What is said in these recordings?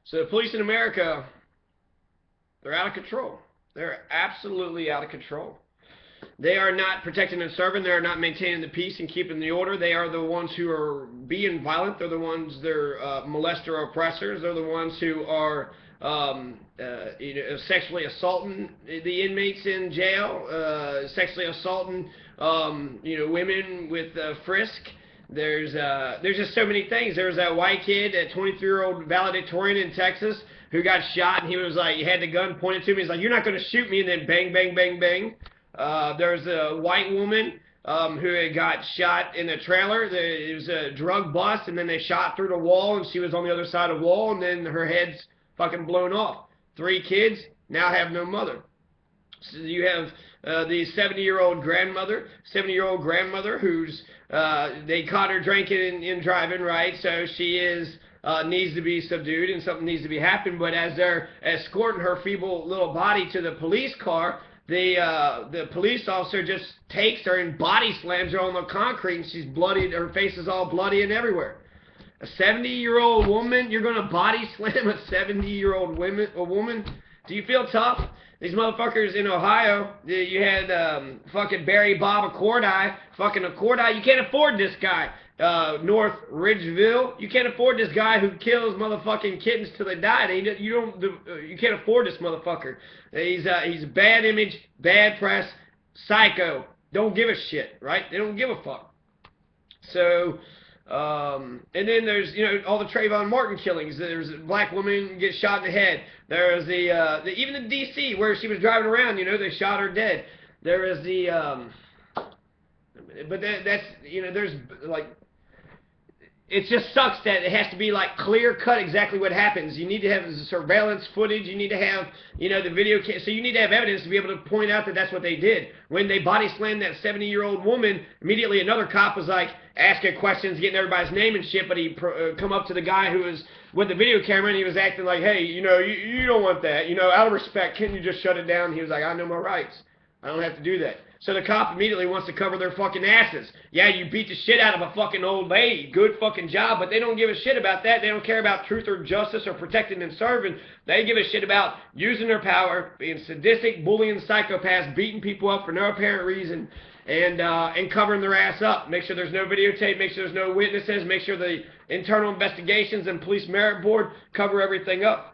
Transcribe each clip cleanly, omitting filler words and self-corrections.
So the police in America, they're out of control. They're absolutely out of control. They are not protecting and serving. They are not maintaining the peace and keeping the order. They are the ones who are being violent. They're the ones, they're molester oppressors. They're the ones who are sexually assaulting the inmates in jail, sexually assaulting women with frisk. There's just so many things. There was that white kid, that 23-year-old valedictorian in Texas, who got shot, and he was like, he had the gun pointed to me. He's like, "You're not going to shoot me," and then bang, bang, bang, bang. There's a white woman who had got shot in a trailer. It was a drug bust, and then they shot through the wall, and she was on the other side of the wall, and then her head's fucking blown off. 3 kids now have no mother. So you have the 70-year-old grandmother who's they caught her drinking and driving, right? So she is needs to be subdued and something needs to be happened. But as they're escorting her feeble little body to the police car, the police officer just takes her and body slams her on the concrete, and she's bloodied. Her face is all bloody and everywhere. A 70-year-old woman, you're gonna body slam a 70-year-old woman? Do you feel tough? These motherfuckers in Ohio, you had fucking Barry Bob Accordi, you can't afford this guy. North Ridgeville, you can't afford this guy who kills motherfucking kittens till they die. You can't afford this motherfucker. He's a bad image, bad press, psycho. Don't give a shit, right? They don't give a fuck. So, and then there's, all the Trayvon Martin killings. There's a black woman gets shot in the head. There's even the D.C. where she was driving around, they shot her dead. There is but that's, there's like, it just sucks that it has to be like clear cut exactly what happens. You need to have surveillance footage. You need to have, the video. So you need to have evidence to be able to point out that that's what they did. When they body slammed that 70-year-old woman, immediately another cop was like asking questions, getting everybody's name and shit. But he come up to the guy who was with the video camera, and he was acting like, "Hey, you don't want that. Out of respect, can you just shut it down?" He was like, "I know my rights. I don't have to do that." So the cop immediately wants to cover their fucking asses. Yeah, you beat the shit out of a fucking old lady. Good fucking job. But they don't give a shit about that. They don't care about truth or justice or protecting and serving. They give a shit about using their power, being sadistic, bullying psychopaths, beating people up for no apparent reason, and covering their ass up. Make sure there's no videotape. Make sure there's no witnesses. Make sure the internal investigations and police merit board cover everything up.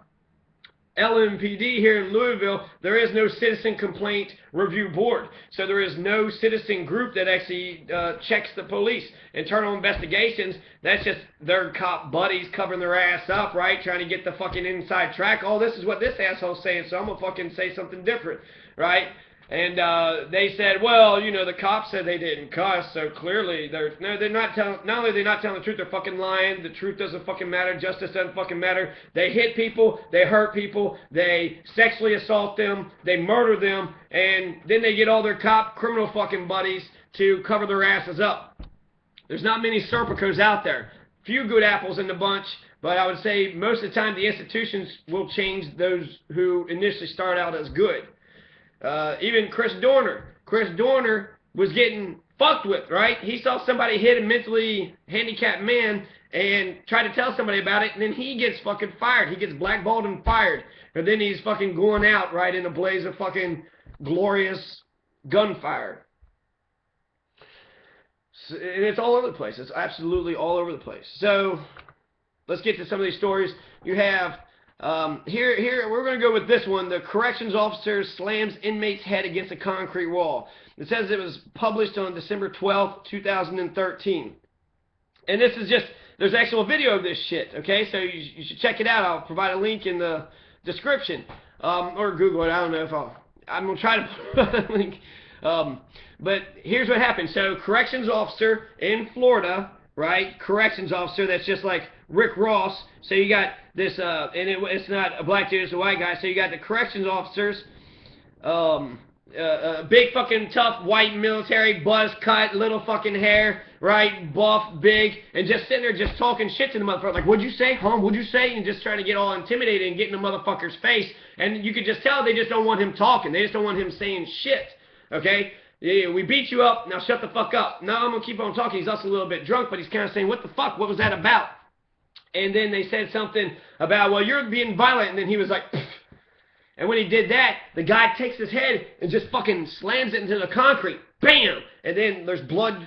LMPD here in Louisville, there is no citizen complaint review board. So there is no citizen group that actually checks the police. Internal investigations, that's just their cop buddies covering their ass up, right? Trying to get the fucking inside track. Oh, this is what this asshole's saying, so I'm going to fucking say something different, right? And they said, well, the cops said they didn't cuss, so clearly they're not telling. Not only are they not telling the truth, they're fucking lying. The truth doesn't fucking matter. Justice doesn't fucking matter. They hit people, they hurt people, they sexually assault them, they murder them, and then they get all their cop criminal fucking buddies to cover their asses up. There's not many Serpicos out there. Few good apples in the bunch, but I would say most of the time the institutions will change those who initially start out as good. Even Chris Dorner was getting fucked with, right? He saw somebody hit a mentally handicapped man and tried to tell somebody about it, and then he gets fucking fired. He gets blackballed and fired. And then he's fucking going out, right, in a blaze of fucking glorious gunfire. So, and it's all over the place. It's absolutely all over the place. So, let's get to some of these stories. You have... Here we're going to go with this one. The corrections officer slams inmate's head against a concrete wall. It says it was published on December 12th, 2013. And this is just, there's actual video of this shit, okay? So you should check it out. I'll provide a link in the description. Or Google it. I don't know if I'm going to try to put a link. But here's what happened. So corrections officer in Florida, right? Corrections officer, that's just like Rick Ross. So you got this, and it's not a black dude, it's a white guy. So you got the corrections officers, big fucking tough white military, buzz cut, little fucking hair, right? Buff, big, and just sitting there just talking shit to the motherfucker. Like, what'd you say? Huh? What'd you say? And just trying to get all intimidated and get in the motherfucker's face. And you could just tell they just don't want him talking. They just don't want him saying shit. Okay? Yeah, we beat you up, now shut the fuck up. No, I'm going to keep on talking. He's also a little bit drunk, but he's kind of saying, what the fuck? What was that about? And then they said something about, well, you're being violent. And then he was like, pfft. And when he did that, the guy takes his head and just fucking slams it into the concrete. Bam! And then there's blood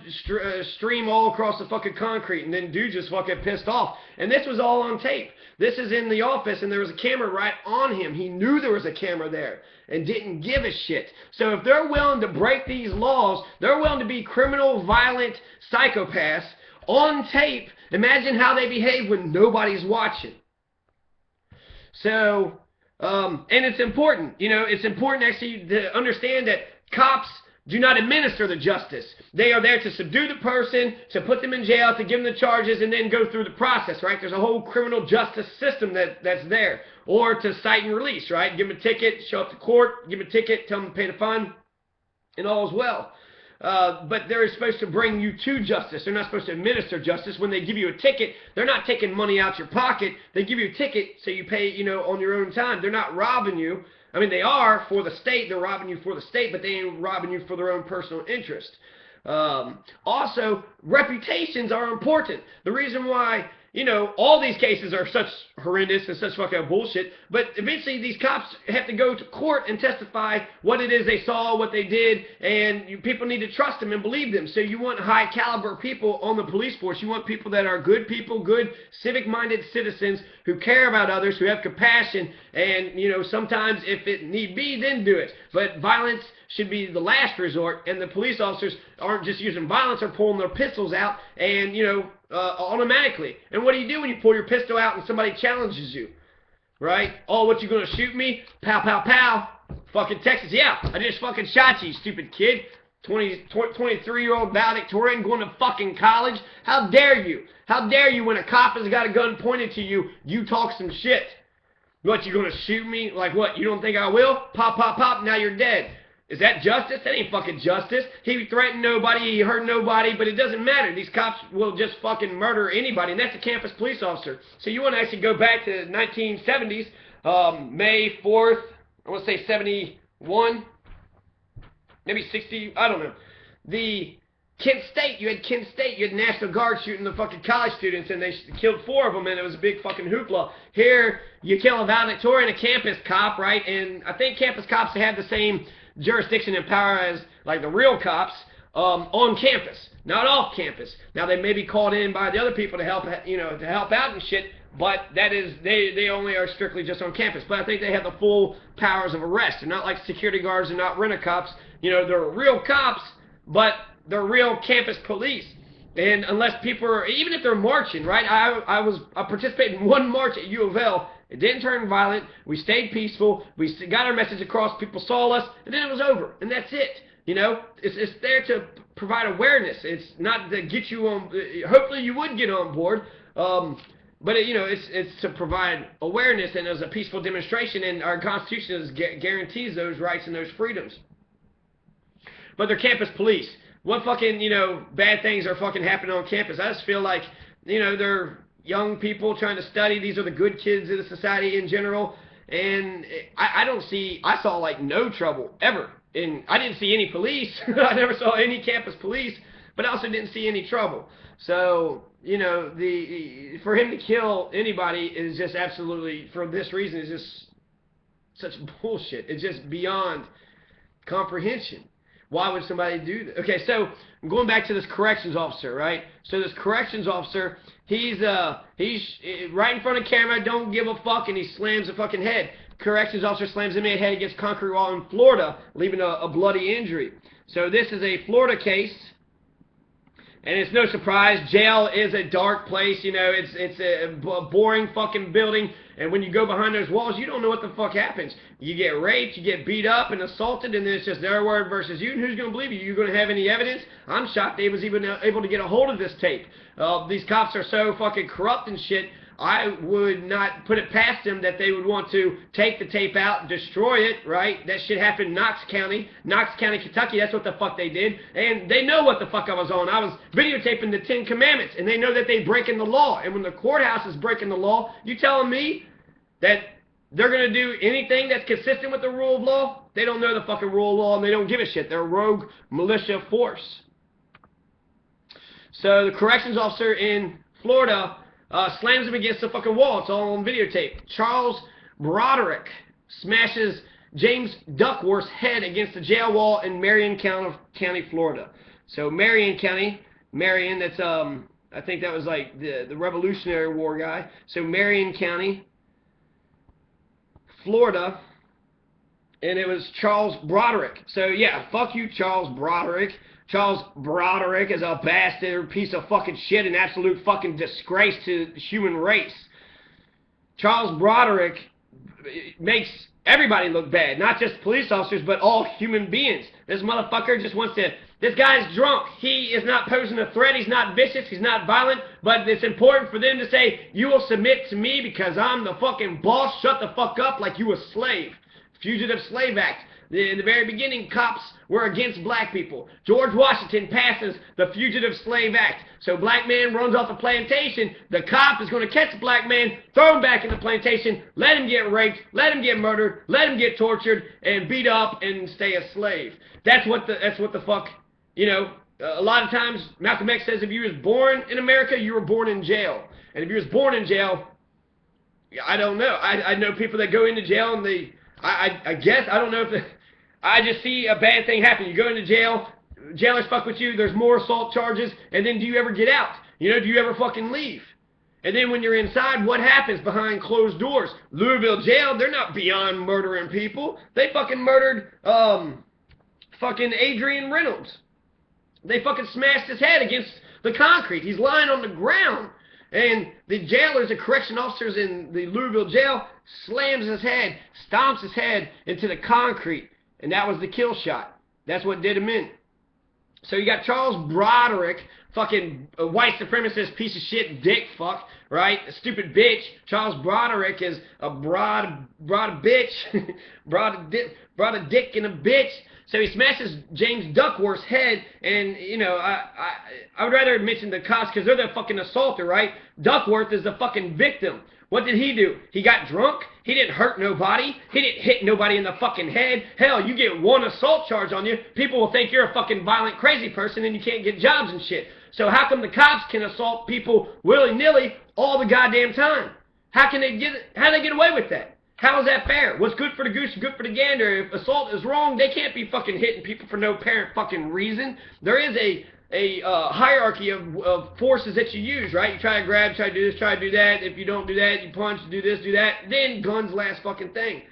stream all across the fucking concrete. And then dude just fucking pissed off. And this was all on tape. This is in the office, and there was a camera right on him. He knew there was a camera there and didn't give a shit. So if they're willing to break these laws, they're willing to be criminal, violent psychopaths on tape. Imagine how they behave when nobody's watching. So, and it's important, it's important actually to understand that cops do not administer the justice. They are there to subdue the person, to put them in jail, to give them the charges, and then go through the process, right? There's a whole criminal justice system that's there. Or to cite and release, right? Give them a ticket, show up to court, give them a ticket, tell them to pay the fine, and all is well. But they're supposed to bring you to justice. They're not supposed to administer justice. When they give you a ticket, they're not taking money out your pocket. They give you a ticket so you pay, on your own time. They're not robbing you. I mean, they are for the state. They're robbing you for the state, but they ain't robbing you for their own personal interest. Also, reputations are important. The reason why, all these cases are such horrendous and such fucking bullshit, but eventually these cops have to go to court and testify what it is they saw, what they did, and people need to trust them and believe them. So you want high caliber people on the police force. You want people that are good people, good civic-minded citizens who care about others, who have compassion, and, sometimes if it need be, then do it. But violence should be the last resort, and the police officers aren't just using violence or pulling their pistols out and, automatically. And what do you do when you pull your pistol out and somebody challenges you? Right? Oh, what, you gonna shoot me? Pow, pow, pow. Fucking Texas. Yeah, I just fucking shot you, stupid kid. 23-year-old valedictorian going to fucking college. How dare you? How dare you when a cop has got a gun pointed to you, you talk some shit. What, you gonna shoot me? Like what, you don't think I will? Pop, pop, pop, now you're dead. Is that justice? That ain't fucking justice. He threatened nobody, he hurt nobody, but it doesn't matter. These cops will just fucking murder anybody, and that's a campus police officer. So you want to actually go back to the 1970s, May 4th, I want to say 71, maybe 60, I don't know. Kent State, you had National Guard shooting the fucking college students, and they killed 4 of them, and it was a big fucking hoopla. Here, you kill a valedictorian, a campus cop, right? And I think campus cops have the same jurisdiction and power as like the real cops on campus, not off campus. Now they may be called in by the other people to help, to help out and shit, but that is they only are strictly just on campus. But I think they have the full powers of arrest. They're not like security guards. They're not rent-a-cops. They're real cops, but they're real campus police. And unless people are, even if they're marching, right? I participated in one march at U of L. It didn't turn violent. We stayed peaceful. We got our message across. People saw us, and then it was over, and that's it. It's there to provide awareness. It's not to get you on. Hopefully, you would get on board. But it's to provide awareness, and it was a peaceful demonstration, and our Constitution guarantees those rights and those freedoms. But they're campus police. What fucking bad things are fucking happening on campus? I just feel like they're young people trying to study. These are the good kids of the society in general, and I saw like no trouble ever, and I didn't see any police. I never saw any campus police, but I also didn't see any trouble. So for him to kill anybody is just absolutely, for this reason, is just such bullshit. It's just beyond comprehension. Why would somebody do that? Okay, so I'm going back to this corrections officer, right? So this corrections officer, he's right in front of camera, don't give a fuck, and he slams the fucking head. Corrections officer slams him in the head against concrete wall in Florida, leaving a bloody injury. So this is a Florida case, and it's no surprise. Jail is a dark place, it's a boring fucking building, and when you go behind those walls, you don't know what the fuck happens. You get raped, you get beat up and assaulted, and then it's just their word versus you, and who's going to believe you? You going to have any evidence? I'm shocked they was even able to get a hold of this tape. These cops are so fucking corrupt and shit, I would not put it past them that they would want to take the tape out, destroy it, right? That shit happened in Knox County, Kentucky. That's what the fuck they did. And they know what the fuck I was on. I was videotaping the 10 Commandments, and they know that they breaking the law. And when the courthouse is breaking the law, you telling me that they're going to do anything that's consistent with the rule of law? They don't know the fucking rule of law, and they don't give a shit. They're a rogue militia force. So the corrections officer in Florida slams him against the fucking wall. It's all on videotape. Charles Broderick smashes James Duckworth's head against the jail wall in Marion County, Florida. So Marion County, that's I think that was like the Revolutionary War guy. So Marion County, Florida, and it was Charles Broderick. So yeah, fuck you, Charles Broderick. Charles Broderick is a bastard, piece of fucking shit, an absolute fucking disgrace to the human race. Charles Broderick makes everybody look bad, not just police officers, but all human beings. This motherfucker just wants to, this guy's drunk. He is not posing a threat, he's not vicious, he's not violent, but it's important for them to say, you will submit to me because I'm the fucking boss, shut the fuck up like you a slave. Fugitive Slave Act. In the very beginning, cops were against black people. George Washington passes the Fugitive Slave Act. So black man runs off the plantation. The cop is going to catch the black man, throw him back in the plantation, let him get raped, let him get murdered, let him get tortured, and beat up and stay a slave. That's what the fuck, you know, a lot of times Malcolm X says if you was born in America, you were born in jail. And if you was born in jail, I don't know. I know people that go into jail and they, I guess, I don't know if I just see a bad thing happen. You go into jail, jailers fuck with you, there's more assault charges, and then do you ever get out? You know, do you ever fucking leave? And then when you're inside, what happens behind closed doors? Louisville jail, they're not beyond murdering people. They fucking murdered, fucking Adrian Reynolds. They fucking smashed his head against the concrete. He's lying on the ground. And the jailers, the correction officers in the Louisville jail, slams his head, stomps his head into the concrete. And that was the kill shot. That's what did him in. So you got Charles Broderick, fucking white supremacist piece of shit dick fuck, right? A stupid bitch. Charles Broderick is a broad bitch. brought a dick and a bitch. So he smashes James Duckworth's head, and, you know, I would rather mention the cops because they're the fucking assaulter, right? Duckworth is the fucking victim. What did he do? He got drunk. He didn't hurt nobody. He didn't hit nobody in the fucking head. Hell, you get one assault charge on you, people will think you're a fucking violent, crazy person and you can't get jobs and shit. So how come the cops can assault people willy-nilly all the goddamn time? How do they get away with that? How is that fair? What's good for the goose is good for the gander. If assault is wrong, they can't be fucking hitting people for no apparent fucking reason. There is a hierarchy of forces that you use, right? You try to grab, try to do this, try to do that. If you don't do that, you punch, do this, do that. Then guns last fucking thing.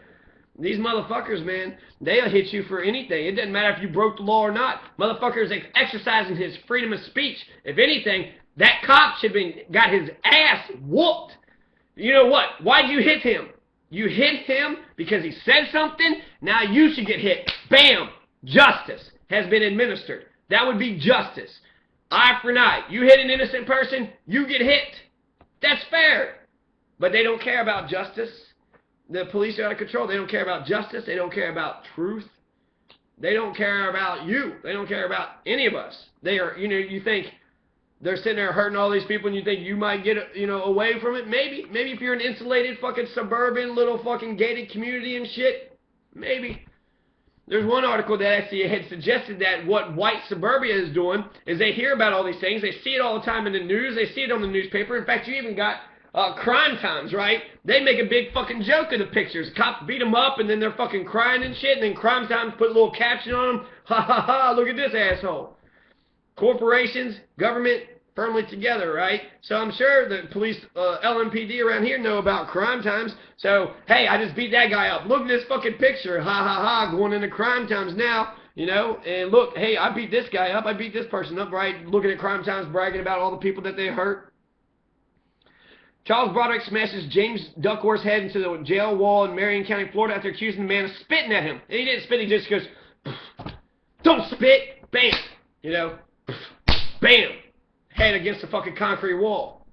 These motherfuckers, man, they'll hit you for anything. It doesn't matter if you broke the law or not. Motherfuckers exercising his freedom of speech. If anything, that cop should have got his ass whooped. You know what? Why'd you hit him? You hit him because he said something. Now you should get hit. Bam! Justice has been administered. That would be justice. Eye for an eye. You hit an innocent person, you get hit. That's fair. But they don't care about justice. The police are out of control. They don't care about justice. They don't care about truth. They don't care about you. They don't care about any of us. They are, you know, you think they're sitting there hurting all these people and you think you might get, you know, away from it? Maybe. Maybe if you're an insulated fucking suburban little fucking gated community and shit. Maybe. There's one article that actually had suggested that what white suburbia is doing is they hear about all these things. They see it all the time in the news. They see it on the newspaper. In fact, you even got crime times, right? They make a big fucking joke of the pictures. Cops beat them up and then they're fucking crying and shit. And then crime times put a little caption on them. Ha ha ha, look at this asshole. Corporations, government, firmly together, right? So I'm sure the police, LMPD around here know about crime times. So, hey, I just beat that guy up. Look at this fucking picture. Ha ha ha, going into crime times now, you know? And look, hey, I beat this guy up. I beat this person up, right? Looking at crime times, bragging about all the people that they hurt. Charles Broderick smashes James Duckworth's head into the jail wall in Marion County, Florida after accusing the man of spitting at him. And he didn't spit, he just goes, don't spit, bam, you know, bam. Head against the fucking concrete wall.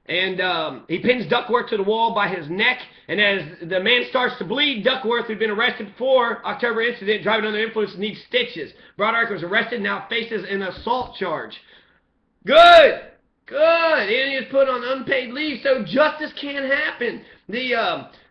And he pins Duckworth to the wall by his neck, and as the man starts to bleed, Duckworth, who'd been arrested before October incident, driving under the influence, needs stitches. Broderick was arrested, now faces an assault charge. Good! Good. And he was put on unpaid leave, so justice can happen.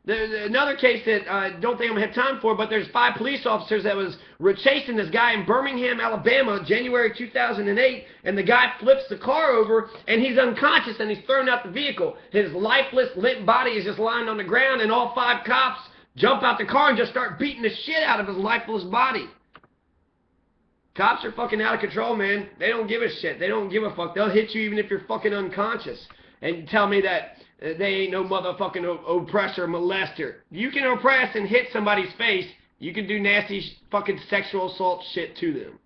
Another case that I don't think I'm gonna have time for, but there's 5 police officers that was chasing this guy in Birmingham, Alabama, January 2008, and the guy flips the car over, and he's unconscious, and he's thrown out the vehicle. His lifeless, limp body is just lying on the ground, and all 5 cops jump out the car and just start beating the shit out of his lifeless body. Cops are fucking out of control, man. They don't give a shit. They don't give a fuck. They'll hit you even if you're fucking unconscious. And tell me that they ain't no motherfucking oppressor, molester. You can oppress and hit somebody's face. You can do nasty fucking sexual assault shit to them.